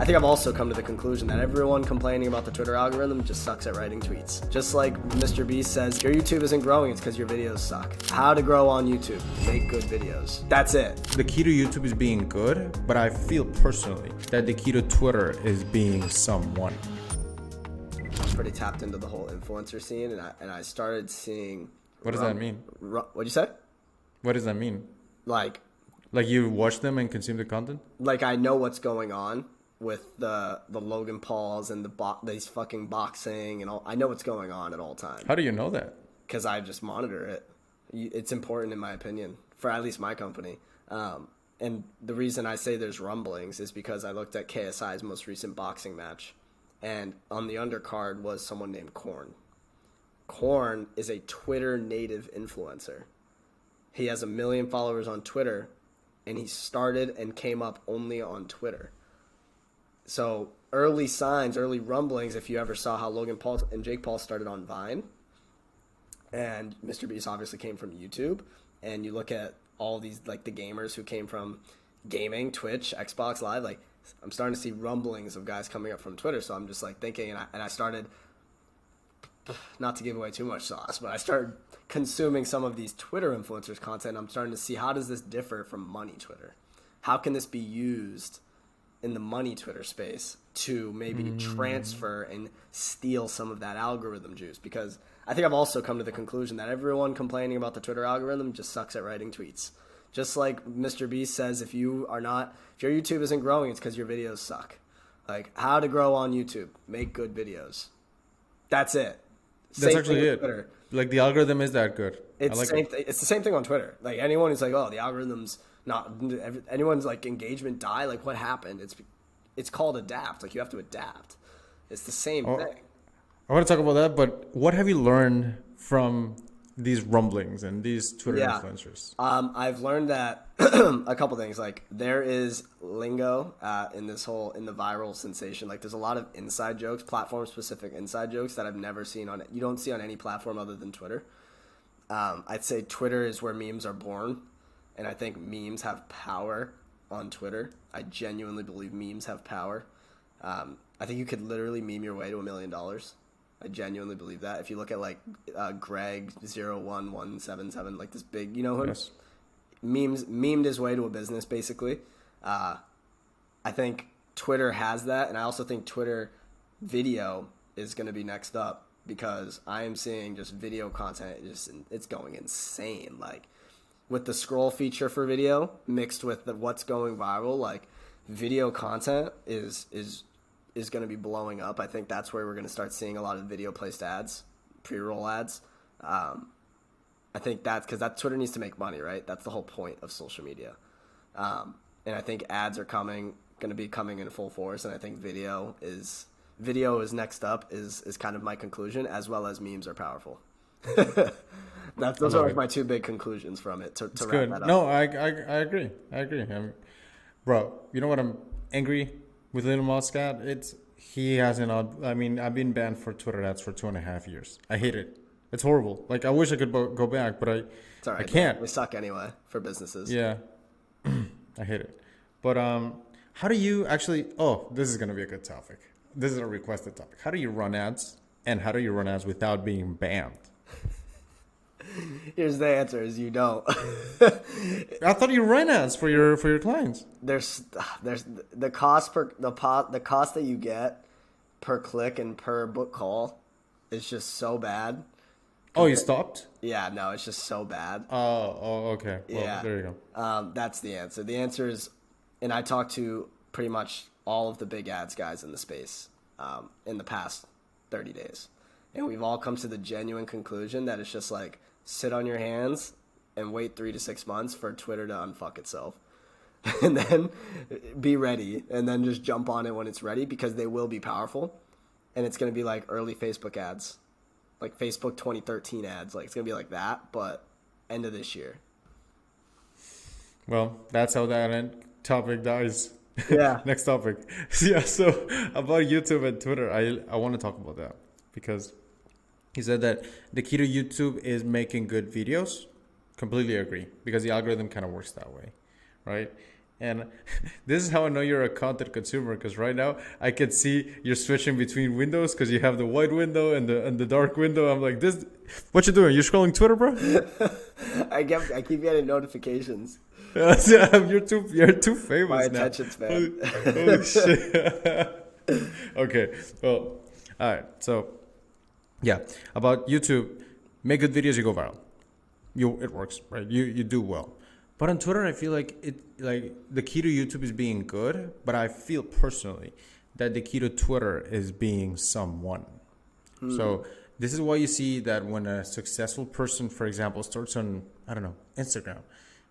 I think I've also come to the conclusion that everyone complaining about the Twitter algorithm just sucks at writing tweets. Just like Mr. Beast says, your YouTube isn't growing, it's because your videos suck. How to grow on YouTube. Make good videos. That's it. The key to YouTube is being good, but I feel personally that the key to Twitter is being someone. I was pretty tapped into the whole influencer scene, and I started seeing... What does that mean? What'd you say? What does that mean? Like you watch them and consume the content? Like I know what's going on with the Logan Pauls and these fucking boxing and all. I know what's going on at all times. How do you know that? Because I just monitor it. It's important in my opinion for at least my company. And the reason I say there's rumblings is because I looked at KSI's most recent boxing match, and on the undercard was someone named Korn. Korn is a Twitter native influencer. He has 1 million followers on Twitter, and he started and came up only on Twitter. So early signs, early rumblings, if you ever saw how Logan Paul and Jake Paul started on Vine, and Mr. Beast obviously came from YouTube, and you look at all these, like the gamers who came from gaming, Twitch, Xbox Live, like I'm starting to see rumblings of guys coming up from Twitter. So I'm just like thinking, and I started, not to give away too much sauce, but I started consuming some of these Twitter influencers content. I'm starting to see, how does this differ from money Twitter? How can this be used in the money Twitter space to maybe transfer and steal some of that algorithm juice? Because I think I've also come to the conclusion that everyone complaining about the Twitter algorithm just sucks at writing tweets. Just like Mr. Beast says, if your YouTube isn't growing, it's because your videos suck. Like how to grow on YouTube, make good videos. That's it. That's actually it. Twitter. Like the algorithm is that good. It's the same thing on Twitter. Like anyone who's like, oh, the algorithm's not, anyone's like engagement die. Like what happened? It's called adapt. Like you have to adapt. It's the same thing. I want to talk about that, but what have you learned from these rumblings and these Twitter influencers? I've learned that a couple things. Like there is lingo in the viral sensation. Like there's a lot of inside jokes, platform specific inside jokes that I've never seen you don't see on any platform other than Twitter. I'd say Twitter is where memes are born, and I think memes have power on Twitter. I genuinely believe memes have power. I think you could literally meme your way to $1 million. I genuinely believe that. If you look at like Greg 01177, like this big, you know him? Yes. Memed his way to a business basically. I think Twitter has that, and I also think Twitter video is going to be next up, because I am seeing just video content, it's going insane. Like with the scroll feature for video mixed with what's going viral, like video content is going to be blowing up. I think that's where we're going to start seeing a lot of video placed ads, pre-roll ads. I think that's because Twitter needs to make money, right? That's the whole point of social media. And I think ads are going to be coming in full force. And I think video is next up is kind of my conclusion, as well as memes are powerful. Those are like my two big conclusions from it to wrap good. that up. No, I agree. Bro, you know what I'm angry with Lil Moscat? He hasn't. I mean, I've been banned for Twitter ads for 2.5 years. I hate it. It's horrible. Like I wish I could go back, but it's all right, I can't. They suck anyway for businesses. Yeah, I hate it. But how do you actually? Oh, this is gonna be a good topic. This is a requested topic. How do you run ads, and how do you run ads without being banned? Here's the answer: is you don't. I thought you ran ads for your clients. There's the cost that you get per click and per book call is just so bad. Oh, you stopped? Yeah, no, it's just so bad. Oh, okay. Well, yeah, there you go. That's the answer. The answer is, and I talked to pretty much all of the big ads guys in the space in the past 30 days, and we've all come to the genuine conclusion that it's just like sit on your hands and wait 3 to 6 months for Twitter to unfuck itself. And then be ready, and then just jump on it when it's ready, because they will be powerful. And it's going to be like early Facebook ads, like Facebook 2013 ads. Like it's going to be like that, but end of this year. Well, that's how that topic dies. Yeah. Next topic. Yeah, so about YouTube and Twitter, I want to talk about that, because he said that the key to YouTube is making good videos. Completely agree, because the algorithm kind of works that way, right? And this is how I know you're a content consumer, because right now I can see you're switching between windows because you have the white window and the dark window. I'm like, this, what you doing? You're scrolling Twitter, bro? I keep getting notifications. You're too famous My now. attention span. Holy shit. Okay. Well, all right. So, yeah, about YouTube, make good videos, you go viral. It works, right? You do well. But on Twitter, I feel like the key to YouTube is being good, but I feel personally that the key to Twitter is being someone. So this is why you see that when a successful person, for example, starts on, I don't know, Instagram,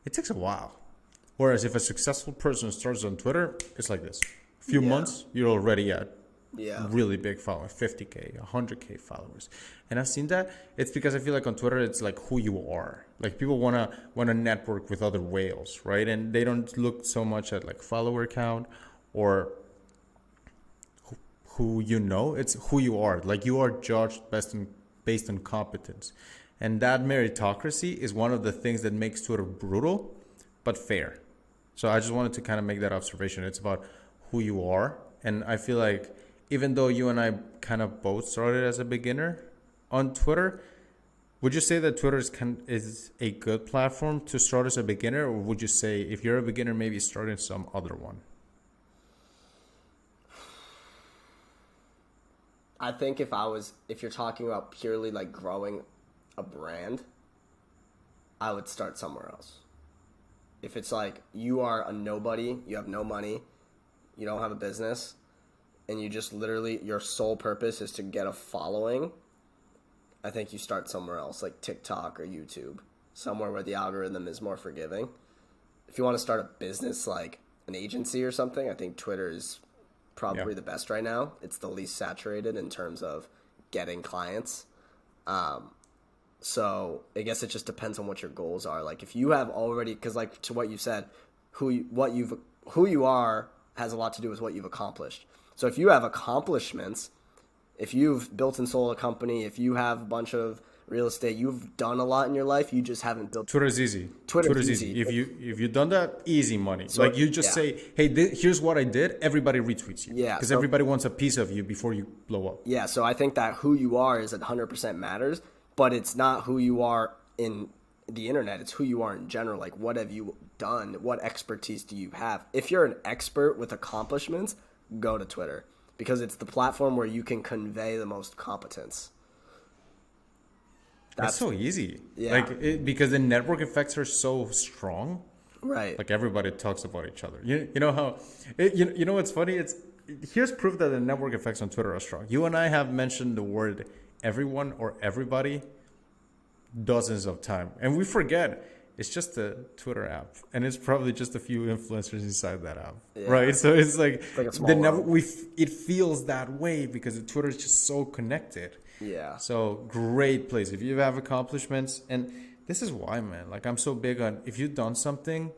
it takes a while. Whereas if a successful person starts on Twitter, it's like this. A few months, you're already at really big following, 50K, 100K followers. And I've seen that. It's because I feel like on Twitter, it's like who you are. Like people wanna network with other whales, right? And they don't look so much at like follower count or who you know. It's who you are. Like you are judged based on competence. And that meritocracy is one of the things that makes Twitter brutal, but fair. So I just wanted to kind of make that observation. It's about who you are. And I feel like even though you and I kind of both started as a beginner on Twitter, would you say that Twitter is a good platform to start as a beginner? Or would you say if you're a beginner, maybe start in some other one? I think if you're talking about purely like growing a brand, I would start somewhere else. If it's like you are a nobody, you have no money, you don't have a business, and you just literally, your sole purpose is to get a following, I think you start somewhere else, like TikTok or YouTube, somewhere where the algorithm is more forgiving. If you want to start a business like an agency or something, I think Twitter is probably the best right now. It's the least saturated in terms of getting clients. So I guess it just depends on what your goals are. Like if you have already, because like to what you said, who you are has a lot to do with what you've accomplished. So if you have accomplishments, if you've built and sold a company, if you have a bunch of real estate, you've done a lot in your life, you just haven't built. Twitter's easy. Twitter's easy. If you've done that, easy money. So, like you just say, hey, here's what I did. Everybody retweets you. Yeah. Because everybody wants a piece of you before you blow up. Yeah. So I think that who you are is 100% matters, but it's not who you are in the internet. It's who you are in general. Like what have you done? What expertise do you have? If you're an expert with accomplishments, go to Twitter because it's the platform where you can convey the most competence. That's so easy. Yeah. Because the network effects are so strong. Right. Like everybody talks about each other. You know how, you know what's funny? Here's proof that the network effects on Twitter are strong. You and I have mentioned the word everyone or everybody dozens of times. And we forget it's just a Twitter app. And it's probably just a few influencers inside that app. Yeah. Right? So it's like it feels that way because Twitter is just so connected. Yeah. So great place. If you have accomplishments, and this is why, man, like I'm so big on if you've done something.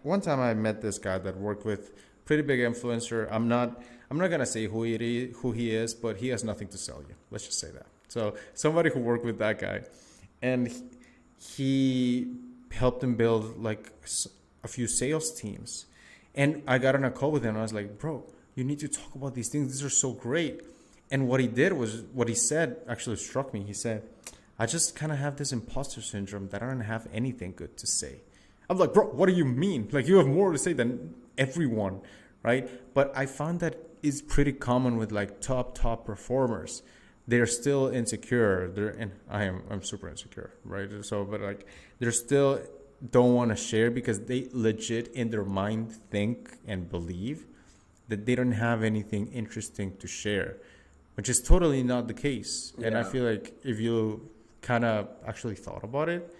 One time I met this guy that worked with pretty big influencer. I'm not gonna say who he is, but he has nothing to sell you. Let's just say that. So somebody who worked with that guy, and he helped him build like a few sales teams. And I got on a call with him and I was like, bro, you need to talk about these things. These are so great. And what he did was, what he said actually struck me. He said, I just kind of have this imposter syndrome that I don't have anything good to say. I'm like, bro, what do you mean? Like you have more to say than everyone, right? But I found that is pretty common with like top performers. They're still insecure. I'm super insecure, right? So, but like they're still don't want to share because they legit in their mind think and believe that they don't have anything interesting to share. Which is totally not the case. And I feel like if you kind of actually thought about it,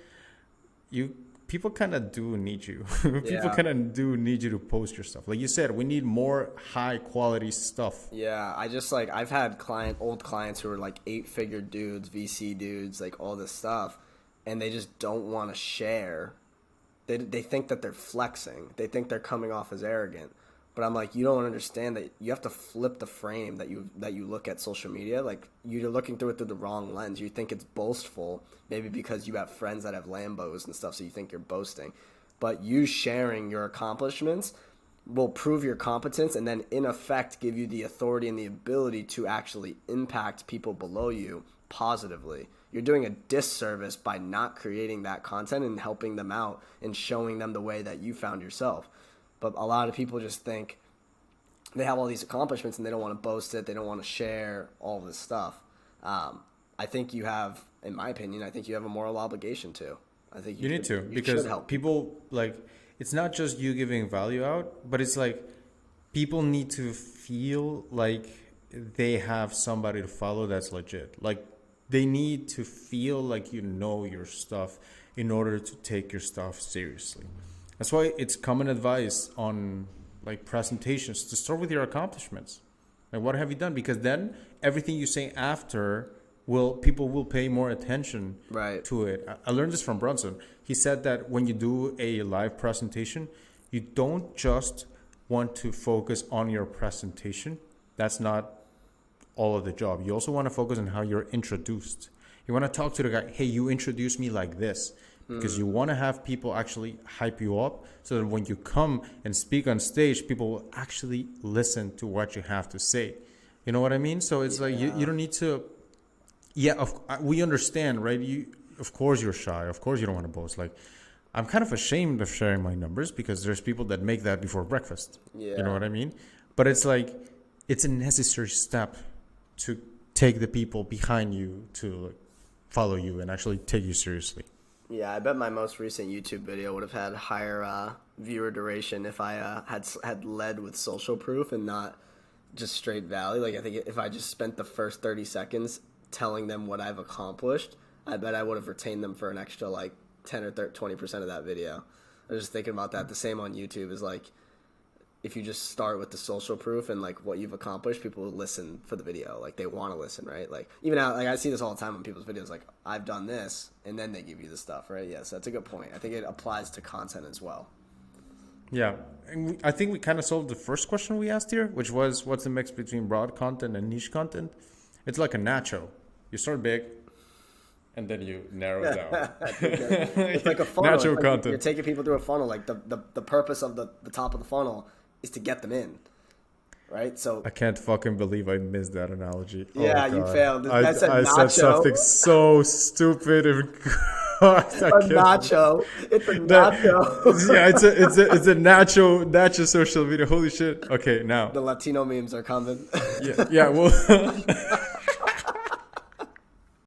people kind of do need you. People kind of do need you to post your stuff. Like you said, we need more high quality stuff. Yeah, I've had old clients who are like 8-figure dudes, VC dudes, like all this stuff, and they just don't want to share. They think that they're flexing. They think they're coming off as arrogant. But I'm like, you don't understand that you have to flip the frame that you look at social media. Like you're looking through it through the wrong lens. You think it's boastful, maybe because you have friends that have Lambos and stuff, so you think you're boasting. but you sharing your accomplishments will prove your competence and then in effect give you the authority and the ability to actually impact people below you positively. You're doing a disservice by not creating that content and helping them out and showing them the way that you found yourself. But a lot of people just think they have all these accomplishments and they don't want to boast it. They don't want to share all this stuff. I think you have, in my opinion, I think you have a moral obligation to. I think You need to, you because should help. people, like, it's not just you giving value out, but it's like people need to feel like they have somebody to follow that's legit. Like, they need to feel like you know your stuff in order to take your stuff seriously. That's why it's common advice on like presentations to start with your accomplishments. Like, what have you done? Because then everything you say after people will pay more attention Right. to it. I learned this from Brunson. He said that when you do a live presentation, you don't just want to focus on your presentation. That's not all of the job. You also want to focus on how you're introduced. You want to talk to the guy, hey, you introduced me like this. Because you want to have people actually hype you up so that when you come and speak on stage, people will actually listen to what you have to say. You know what I mean? So it's like you don't need to. Yeah, we understand, right? Of course you're shy. Of course you don't want to boast. Like, I'm kind of ashamed of sharing my numbers because there's people that make that before breakfast. Yeah. You know what I mean? But it's like, it's a necessary step to take the people behind you to follow you and actually take you seriously. Yeah, I bet my most recent YouTube video would have had higher viewer duration if I had led with social proof and not just straight value. Like, I think if I just spent the first 30 seconds telling them what I've accomplished, I bet I would have retained them for an extra like 10 or 20% of that video. I was just thinking about that. The same on YouTube is like, if you just start with the social proof and like what you've accomplished, people will listen for the video. Like, they want to listen, right? Like, even now, like I see this all the time on people's videos, like, I've done this, and then they give you the stuff, right? Yes, that's a good point. I think it applies to content as well. Yeah, and I think we kind of solved the first question we asked here, which was, what's the mix between broad content and niche content? It's like a nacho. You start big, and then you narrow it down. It's like a funnel. Nacho It's like content. You're taking people through a funnel. Like, the purpose of the top of the funnel is to get them in, right? So I can't fucking believe I missed that analogy. Yeah, Oh, you God. failed. I That's a said nacho. something so stupid and a nacho. It's a nacho. Yeah, it's a nacho social media. Holy shit. Okay, now. The Latino memes are coming. Yeah, well